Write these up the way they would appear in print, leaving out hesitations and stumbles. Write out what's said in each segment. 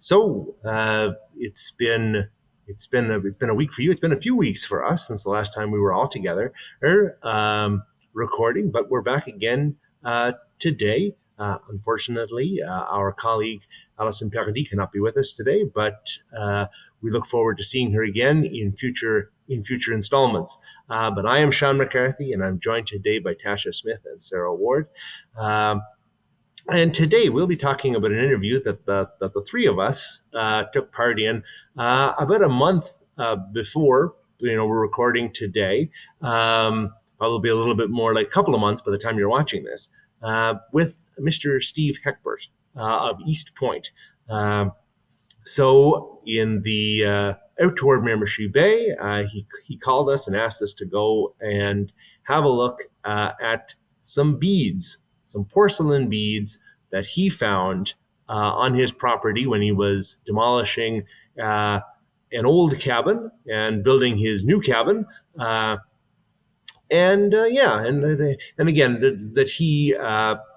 So it's been a week for you. It's been a few weeks for us since the last time we were all together recording, but we're back again today. Unfortunately, our colleague Alison Paradis cannot be with us today, but we look forward to seeing her again in future installments. But I am Sean McCarthy, and I'm joined today by Tasha Smith and Sarah Ward. And today we'll be talking about an interview that the three of us took part in about a month before we're recording today. Probably a little bit more, like a couple of months by the time you're watching this, with Mr. Steve Heckbert of East Point. So in the out toward Miramichi Bay, he called us and asked us to go and have a look at some beads, some porcelain beads that he found on his property when he was demolishing an old cabin and building his new cabin. And again, that he,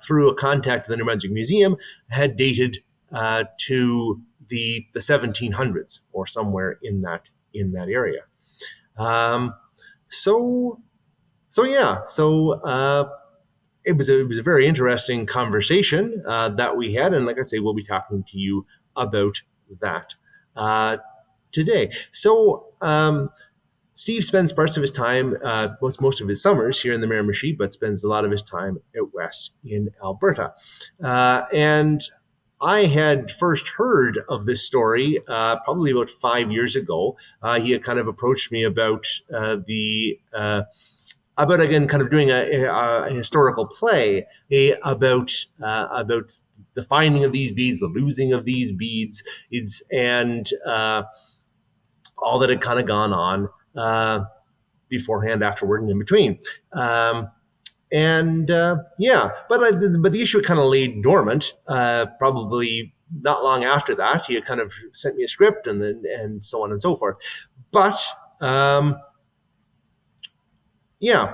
through a contact with the New Brunswick Museum, had dated to the 1700s or somewhere in that area. It was a very interesting conversation that we had, and like I say, we'll be talking to you about that today. So Steve spends parts of his time, most of his summers here in the Miramichi, but spends a lot of his time out west in Alberta. And I had first heard of this story probably about 5 years ago. He had kind of approached me about again, kind of doing a historical play about the finding of these beads, the losing of these beads, and all that had kind of gone on beforehand, afterward, and in between. But the issue kind of lay dormant. Probably not long after that, he had kind of sent me a script and so on and so forth. But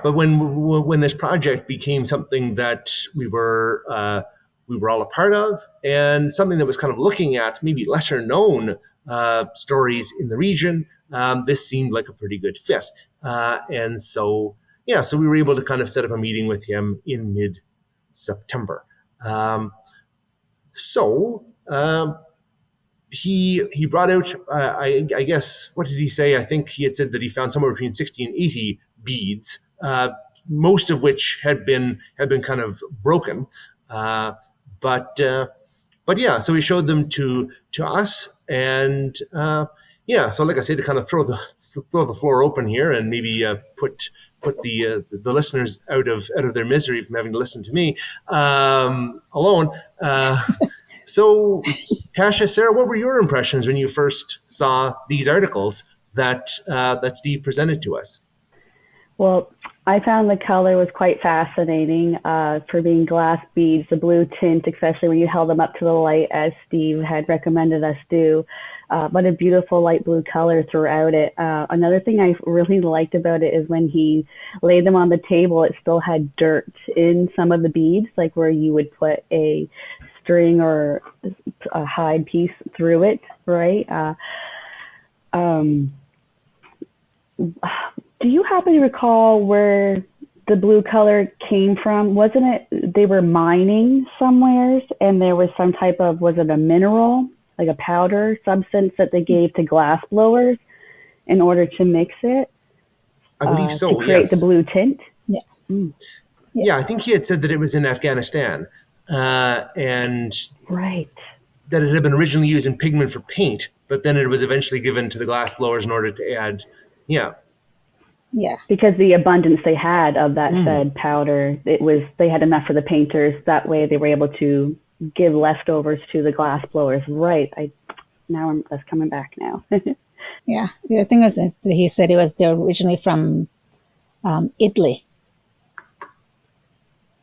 but when this project became something that we were all a part of, and something that was kind of looking at maybe lesser known stories in the region, this seemed like a pretty good fit. So we were able to kind of set up a meeting with him in mid-September. He brought out, I guess, what did he say? I think he had said that he found somewhere between 60 and 80 beads, most of which had been kind of broken. So he showed them to us, and so like I say, to kind of throw the floor open here and maybe put the listeners out of their misery from having to listen to me alone. So, Tasha, Sarah, what were your impressions when you first saw these articles that Steve presented to us? Well, I found the color was quite fascinating for being glass beads, the blue tint, especially when you held them up to the light, as Steve had recommended us do. But a beautiful light blue color throughout it. Another thing I really liked about it is when he laid them on the table, it still had dirt in some of the beads, like where you would put a string or a hide piece through it, right? Do you happen to recall where the blue color came from? Wasn't it they were mining somewheres, and there was some type of, was it a mineral, like a powder substance that they gave to glass blowers in order to mix it? I believe so, to create the blue tint? Yeah. Yeah, I think he had said that it was in Afghanistan. And right, that it had been originally used in pigment for paint, but then it was eventually given to the glass blowers in order to add, because the abundance they had of that said powder, they had enough for the painters. That way they were able to give leftovers to the glass blowers. Right. That's coming back now. Yeah. The thing was that he said they're originally from Italy.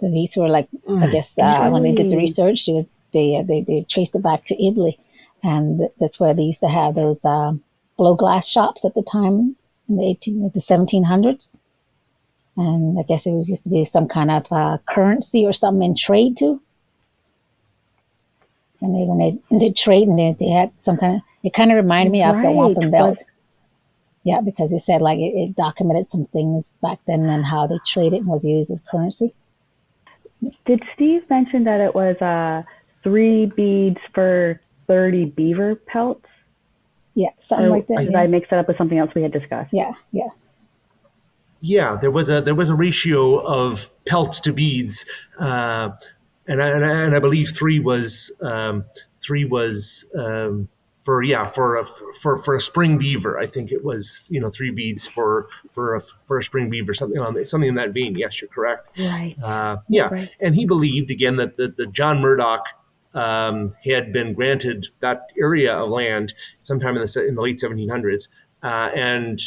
These were like, I guess, when they did the research, they traced it back to Italy. And that's where they used to have those blow glass shops at the time in the 1700s. And I guess it used to be some kind of currency or something in trade too. when they trade, and they had some kind of, it kind of reminded me of the wampum belt. Yeah, because he said like it documented some things back then and how they traded and was used as currency. Did Steve mention that it was 3 beads for 30 beaver pelts? Yeah, something like that. Did I mix that up with something else we had discussed? Yeah. Yeah, there was a ratio of pelts to beads, and I believe three was for a spring beaver. I think it was 3 beads for a spring beaver, something in that vein. Yes, you're correct. Right. Right. And he believed again that the John Murdoch had been granted that area of land sometime in the late 1700s, and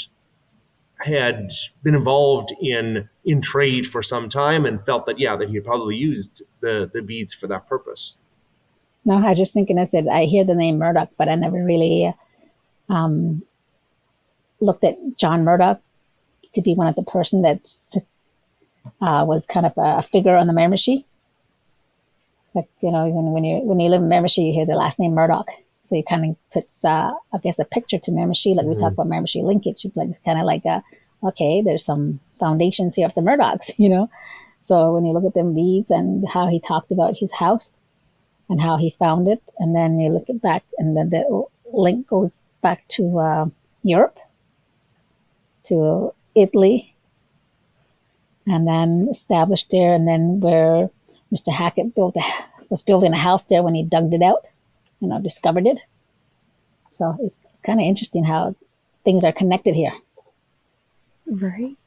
had been involved in trade for some time, and felt that he had probably used the beads for that purpose. No, I was just thinking, I said, I hear the name Murdoch, but I never really looked at John Murdoch to be one of the person that was kind of a figure on the Miramichi. Like, when you live in Miramichi, you hear the last name Murdoch. So it kind of puts, I guess, a picture to Miramichi. Like we talk about Miramichi linkage, like it's kind of like, okay, there's some foundations here of the Murdochs, So when you look at them beads and how he talked about his house and how he found it, and then you look it back, and then the link goes back to Europe, to Italy, and then established there, and then where Mr. Hackett was building a house there when he dug it out, discovered it. So it's kind of interesting how things are connected here. Right.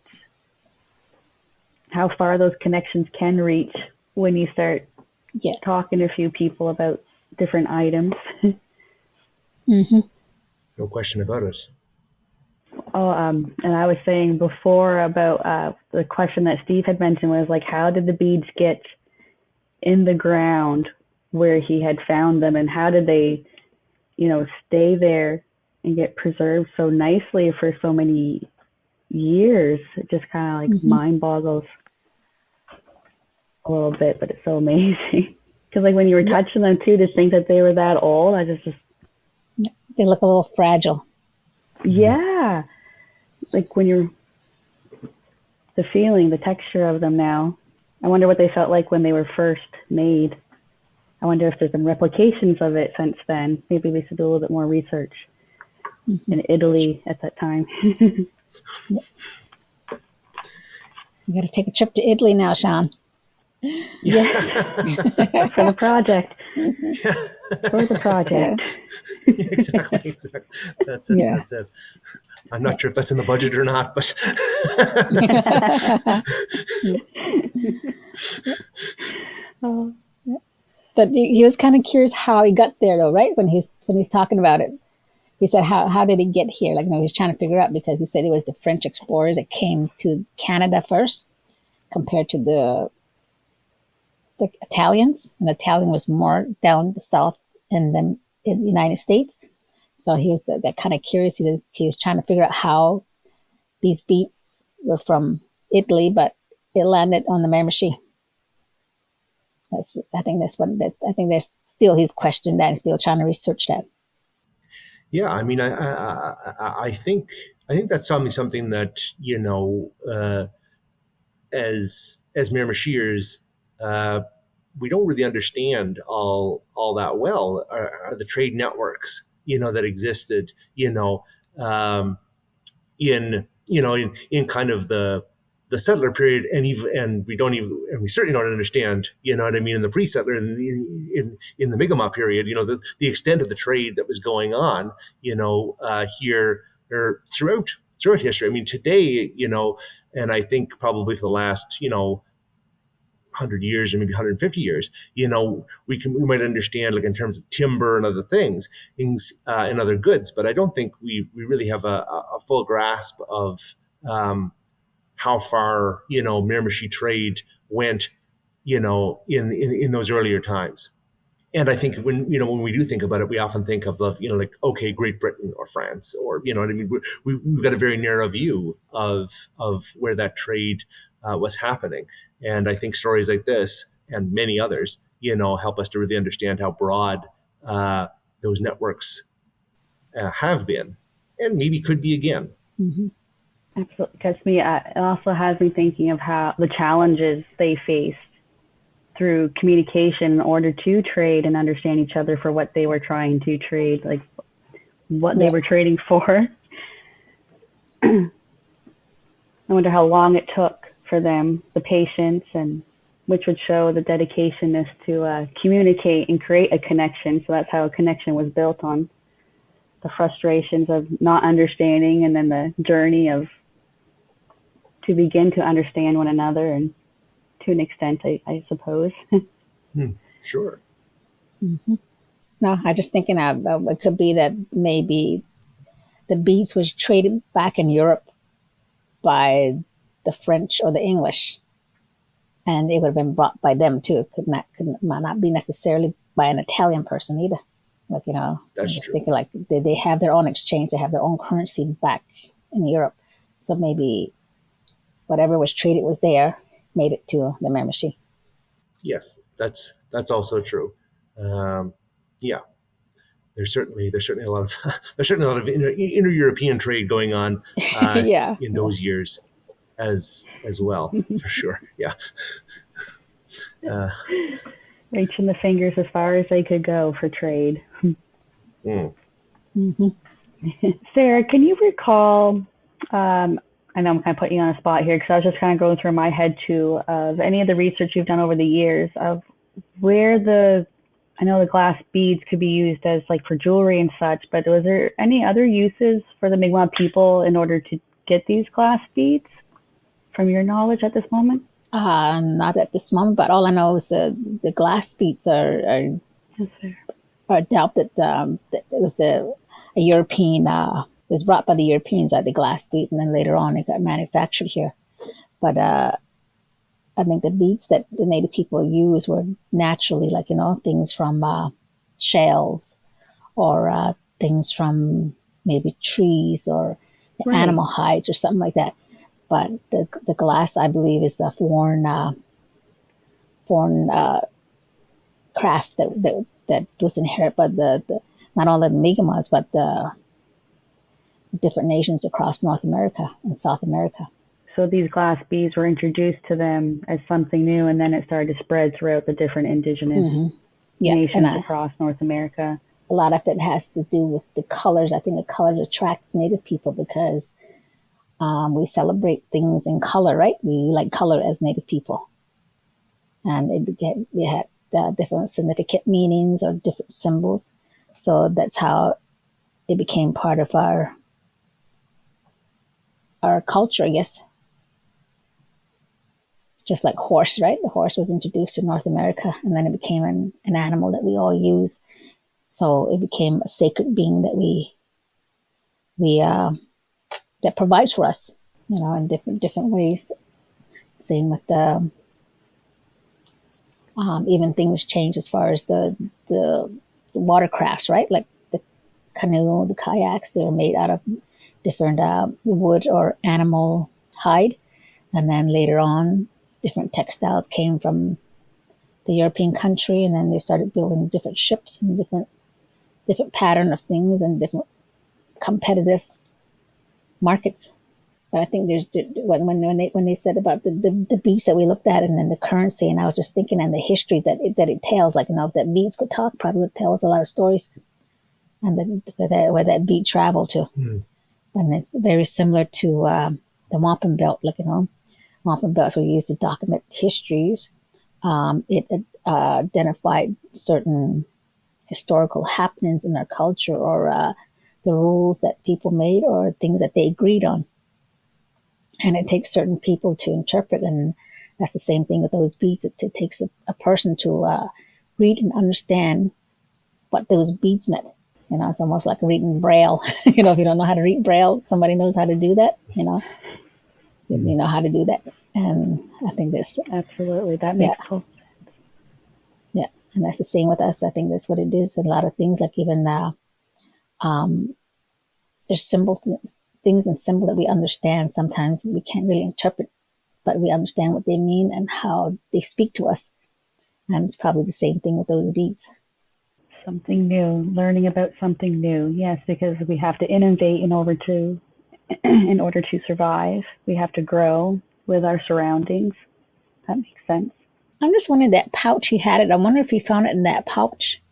How far those connections can reach when you start talking to a few people about different items. Mm-hmm. No question about it. Oh, and I was saying before about the question that Steve had mentioned was like, how did the beads get in the ground where he had found them, and how did they, stay there and get preserved so nicely for so many years? It just kind of like mind boggles a little bit, but it's so amazing. Because like when you were touching them too, to think that they were that old, I just they look a little fragile. Yeah, like when the feeling, the texture of them now. I wonder what they felt like when they were first made. I wonder if there's been replications of it since then. Maybe we should do a little bit more research in Italy at that time. You got to take a trip to Italy now, Sean. Yeah, for the project. For the project. Exactly. That's it. Yeah. That's it. I'm not sure if that's in the budget or not, but. But he was kind of curious how he got there, though, right? When he's talking about it, he said, "How did he get here?" Like, he was trying to figure out, because he said it was the French explorers that came to Canada first, compared to the Italians. And the Italian was more down south in the United States. So he was that kind of curious. He was trying to figure out how these beads were from Italy, but it landed on the Miramichi. I think that's still his question, that he's still trying to research that. Yeah, I mean, I think that's something that as Miramichiers, we don't really understand all that well. Are the trade networks that existed in kind of the settler period, and we certainly don't understand, what I mean, in the pre-settler, in the Mi'kmaq period, the extent of the trade that was going on, here or throughout history. I mean, today, and I think probably for the last, 100 years or maybe 150 years, we might understand, like in terms of timber and other things and other goods, but I don't think we really have a full grasp of how far Miramichi trade went in those earlier times. And I think when we do think about it, we often think of like, okay, Great Britain or France, or what I mean. We've got a very narrow view of where that trade was happening. And I think stories like this and many others, help us to really understand how broad those networks have been, and maybe could be again. Mm-hmm. Absolutely. Because it also has me thinking of how the challenges they faced through communication in order to trade and understand each other for what they were trying to trade, like what they were trading for. I wonder how long it took for them, the patience, and which would show the dedication is to communicate and create a connection. So that's how a connection was built, on the frustrations of not understanding, and then the journey of to begin to understand one another, and to an extent, I suppose. Sure. Mm-hmm. No, I just thinking it could be that maybe the beads was traded back in Europe by the French or the English, and it would have been brought by them too. It might not be necessarily by an Italian person either. Like, I'm just thinking like they have their own exchange, they have their own currency back in Europe. So maybe whatever was traded was there, made it to the Miramichi. Yes, that's also true. Yeah, there's certainly a lot of inter-European trade going on in those years as well, for sure. Yeah. Reaching the fingers as far as they could go for trade. Mm-hmm. Sarah, can you recall, I know I'm kind of putting you on a spot here because I was just kind of going through my head too, of any of the research you've done over the years of where I know the glass beads could be used as like for jewelry and such, but was there any other uses for the Mi'kmaq people in order to get these glass beads, from your knowledge at this moment? Not at this moment, but all I know is the glass beads are adopted. It was a European, it was brought by the Europeans, right, the glass bead, and then later on it got manufactured here. But I think the beads that the Native people use were naturally, like, things from shells, or things from maybe trees, or animal hides or something like that. But the glass, I believe, is a foreign craft that was inherited by the not only the Mi'kmaq, but the different nations across North America and South America. So these glass beads were introduced to them as something new, and then it started to spread throughout the different indigenous nations across North America. A lot of it has to do with the colors. I think the colors attract Native people because we celebrate things in color, right? We like color as Native people. And we had different significant meanings or different symbols. So that's how it became part of our culture, I guess. Just like horse, right? The horse was introduced to North America, and then it became an animal that we all use. So it became a sacred being that that provides for us, in different ways. Same with the even things change as far as the watercrafts, right? Like the canoe, the kayaks, they're made out of different wood or animal hide, and then later on, different textiles came from the European country, and then they started building different ships and different pattern of things and different competitive markets. But I think there's when they said about the beads that we looked at, and then the currency, and I was just thinking, and the history that it tells, like, if that beads could talk, probably would tell us a lot of stories, and then where that bead traveled to. And it's very similar to the wampum belt, like, wampum belts were used to document histories. It identified certain historical happenings in our culture, or the rules that people made, or things that they agreed on. And it takes certain people to interpret, and that's the same thing with those beads. It takes a person to read and understand what those beads meant. It's almost like reading Braille. If you don't know how to read Braille, somebody knows how to do that. You know how to do that. And I think this absolutely, that makes sense. Yeah, and that's the same with us. I think that's what it is. A lot of things, like even there's things and symbols that we understand. Sometimes we can't really interpret, but we understand what they mean and how they speak to us. And it's probably the same thing with those beads. Something new, learning about something new. Yes, because we have to innovate in order to in order to survive. We have to grow with our surroundings. That makes sense. I'm just wondering that pouch he had it. I wonder if he found it in that pouch,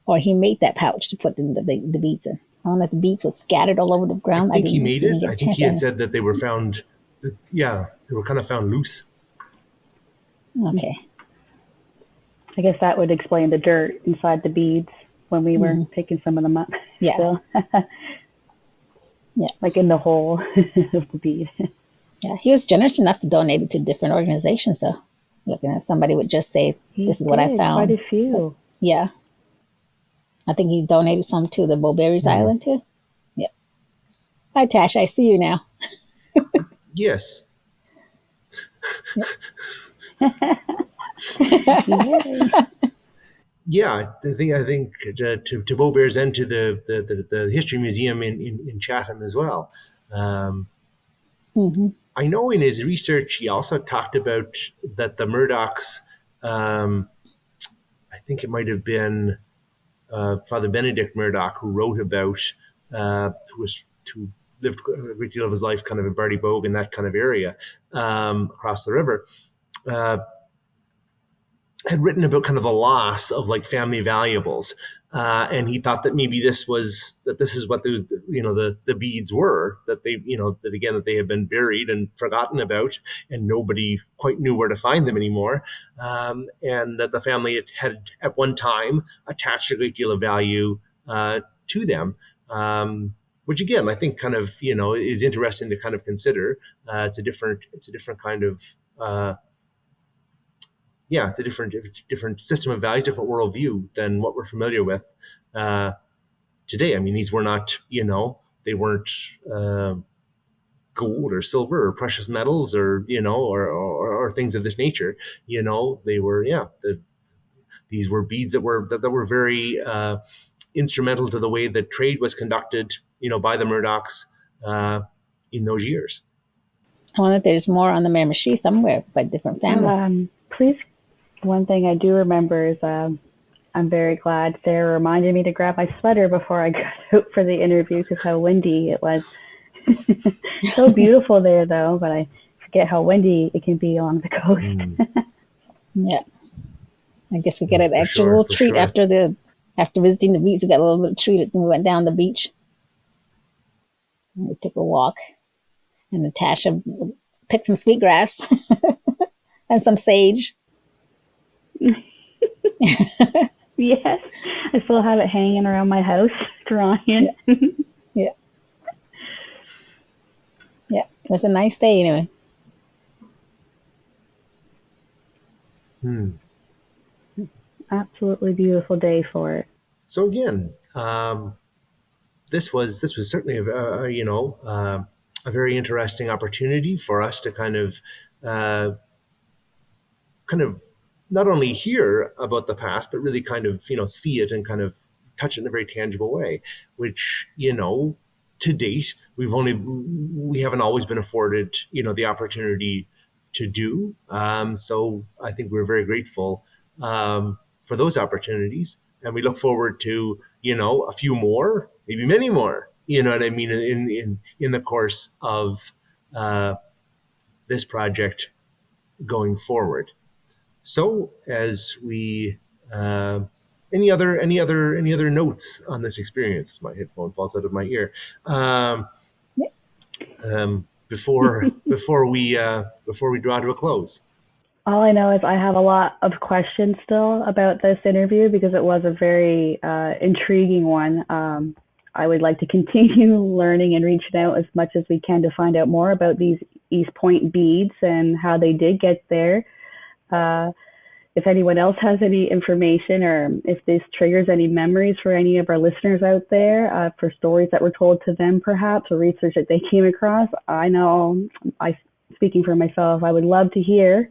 or he made that pouch to put the beads in. I don't know if the beads were scattered all over the I ground. think he made Didn't it. get I a think chance he had to. said that they were found. Yeah, they were kind of found loose. Okay. I guess that would explain the dirt inside the beads when we were picking some of them up. Yeah. Still. Yeah. Like in the hole of the bead. Yeah. He was generous enough to donate it to different organizations. So looking at somebody would just say, "This is what I found." Quite a few. But, yeah. I think he donated some to the Bowberries Island too. Yeah. Hi, Tash. I see you now. Yes. Yeah, I think to Bow Bears and to the History Museum in Chatham as well. I know in his research he also talked about that the Murdochs. I think it might have been Father Benedict Murdoch who wrote about who lived a great deal of his life kind of in Barty Bogue and that kind of area across the river. Had written about kind of the loss of like family valuables, and he thought that maybe this is what those the beads were, that they that they had been buried and forgotten about, and nobody quite knew where to find them anymore, and that the family had at one time attached a great deal of value to them. Which again, I think kind of is interesting to kind of consider. It's a different kind of it's a different system of values, different worldview than what we're familiar with today. I mean, these were not, they weren't gold or silver or precious metals or things of this nature. They were these were beads that were very instrumental to the way that trade was conducted, by the Murdochs in those years. I wonder if there's more on the Miramichi somewhere by different families. Please. One thing I do remember is I'm very glad Sarah reminded me to grab my sweater before I got out for the interview because how windy it was. So beautiful there, though, but I forget how windy it can be along the coast. Yeah. I guess we got an extra little treat after visiting the beach. We got a little bit of treat when we went down the beach. And we took a walk, and Natasha picked some sweetgrass and some sage. Yes, I still have it hanging around my house, drying. Yeah. Yeah, it was a nice day anyway. Absolutely beautiful day for it. So again, this was certainly a very interesting opportunity for us to kind of not only hear about the past, but really kind of, see it and kind of touch it in a very tangible way, which, to date, we haven't always been afforded, the opportunity to do. So I think we're very grateful for those opportunities. And we look forward to, a few more, maybe many more, you know what I mean, in the course of this project going forward. So, as we any other notes on this experience? As my headphone falls out of my ear. Before we draw to a close. All I know is I have a lot of questions still about this interview because it was a very intriguing one. I would like to continue learning and reaching out as much as we can to find out more about these East Point beads and how they did get there. If anyone else has any information or if this triggers any memories for any of our listeners out there, for stories that were told to them perhaps or research that they came across, I know, speaking for myself, I would love to hear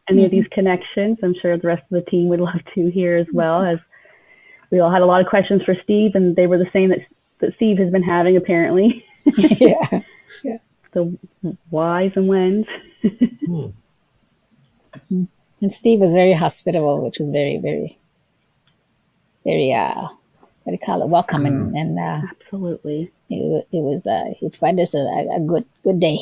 any of these connections. I'm sure the rest of the team would love to hear as well, as we all had a lot of questions for Steve and they were the same that Steve has been having apparently. Yeah. The whys and whens. And Steve was very hospitable, which was very, very, very what do you call it, welcoming, and Absolutely. it was he provided us a good day.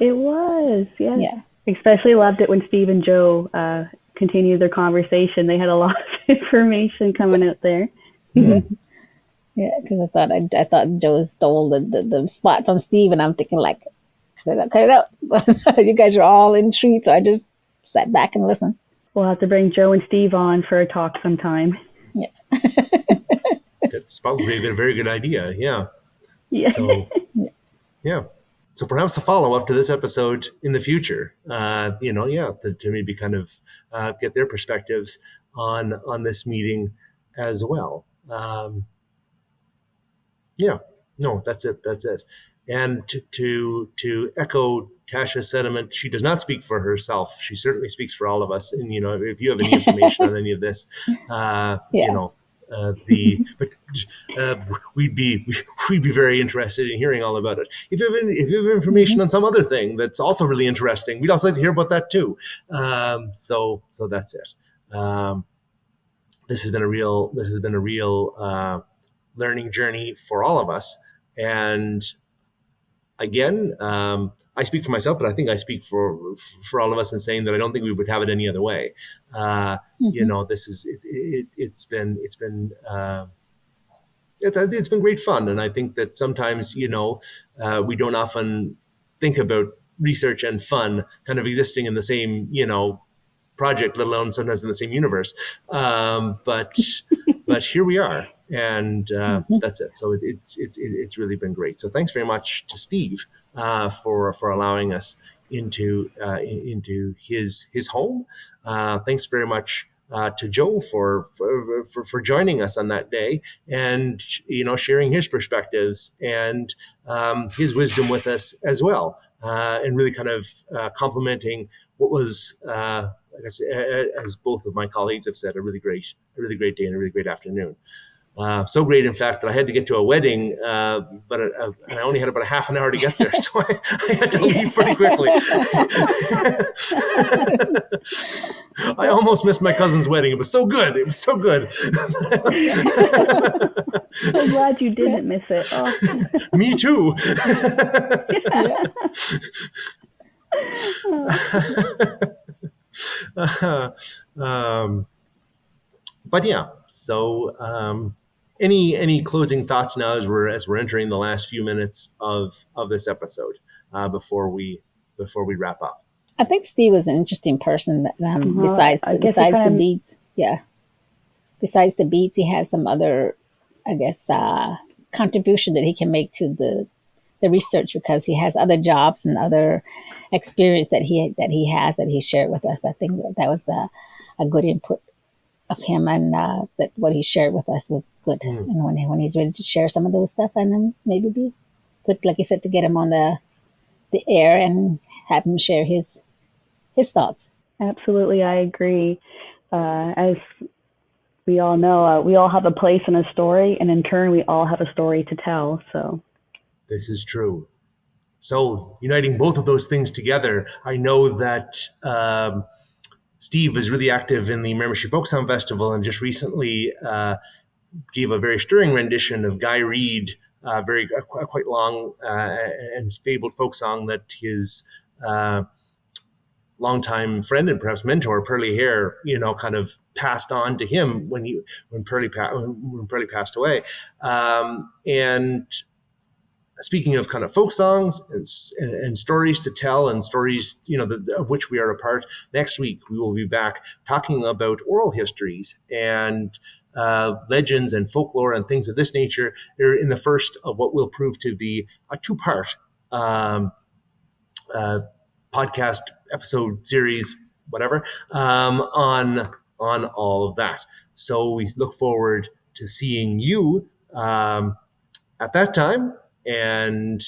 It was, yes. Yeah. Especially loved it when Steve and Joe continued their conversation. They had a lot of information coming out there. Yeah, because I thought Joe stole the spot from Steve, and I'm thinking like, cut it out. You guys are all intrigued, so I just sat back and listened. We'll have to bring Joe and Steve on for a talk sometime. Yeah. That's probably a very good idea. Yeah. Yeah. So, yeah. So perhaps a follow-up to this episode in the future, to maybe kind of get their perspectives on this meeting as well. No, that's it. And to echo Tasha's sentiment, she does not speak for herself. She certainly speaks for all of us. And, if you have any information on any of this, we'd be very interested in hearing all about it. If you have information on some other thing that's also really interesting, we'd also like to hear about that too. So that's it. This has been a real learning journey for all of us. And again, I speak for myself, but I think I speak for all of us in saying that I don't think we would have it any other way. This is it's been great fun, and I think that sometimes we don't often think about research and fun kind of existing in the same project, let alone sometimes in the same universe. But here we are, and that's it. So it's really been great. So thanks very much to Steve for allowing us into his home. Thanks very much to Joe for joining us on that day and sharing his perspectives and his wisdom with us as well, and really kind of complementing what was, like I said, as both of my colleagues have said, a really great day and a really great afternoon. So great, in fact, that I had to get to a wedding, but and I only had about a half an hour to get there, so I had to leave pretty quickly. I almost missed my cousin's wedding. It was so good. I'm glad you didn't miss it. Oh. Me too. But yeah, so any closing thoughts now as we're entering the last few minutes of this episode before we wrap up? I think Steve was an interesting person. Besides the beats, besides the beats, he has some other, I guess, contribution that he can make to the research, because he has other jobs and other experience that he shared with us. I think that was a good input of him, and that what he shared with us was good. And when he's ready to share some of those stuff, and then maybe be good, like you said, to get him on the air and have him share his thoughts. Absolutely, I agree. As we all know, we all have a place in a story, and in turn, we all have a story to tell. So this is true. So uniting both of those things together, I know that Steve was really active in the Miramichi Folk Song Festival, and just recently gave a very stirring rendition of Guy Reed, quite long and fabled folk song that his longtime friend and perhaps mentor Pearly Hare, kind of passed on to him when Pearly passed away. And speaking of kind of folk songs and stories to tell, and stories, of which we are a part, next week we will be back talking about oral histories and legends and folklore and things of this nature. They're in the first of what will prove to be a two-part podcast episode series, whatever, on all of that. So we look forward to seeing you at that time. And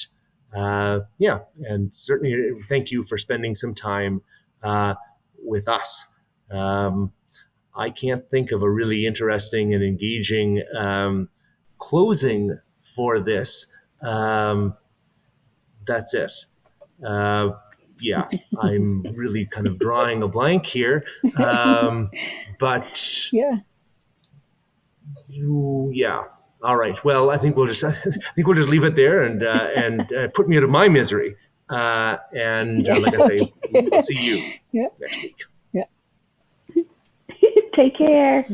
and certainly thank you for spending some time with us. I can't think of a really interesting and engaging closing for this. That's it. yeah, I'm really kind of drawing a blank here. But Yeah. yeah. All right. Well, I think we'll just leave it there and put me out of my misery. And Yeah. like I say, Okay. we'll see you Yeah. next week. Yeah. Take care.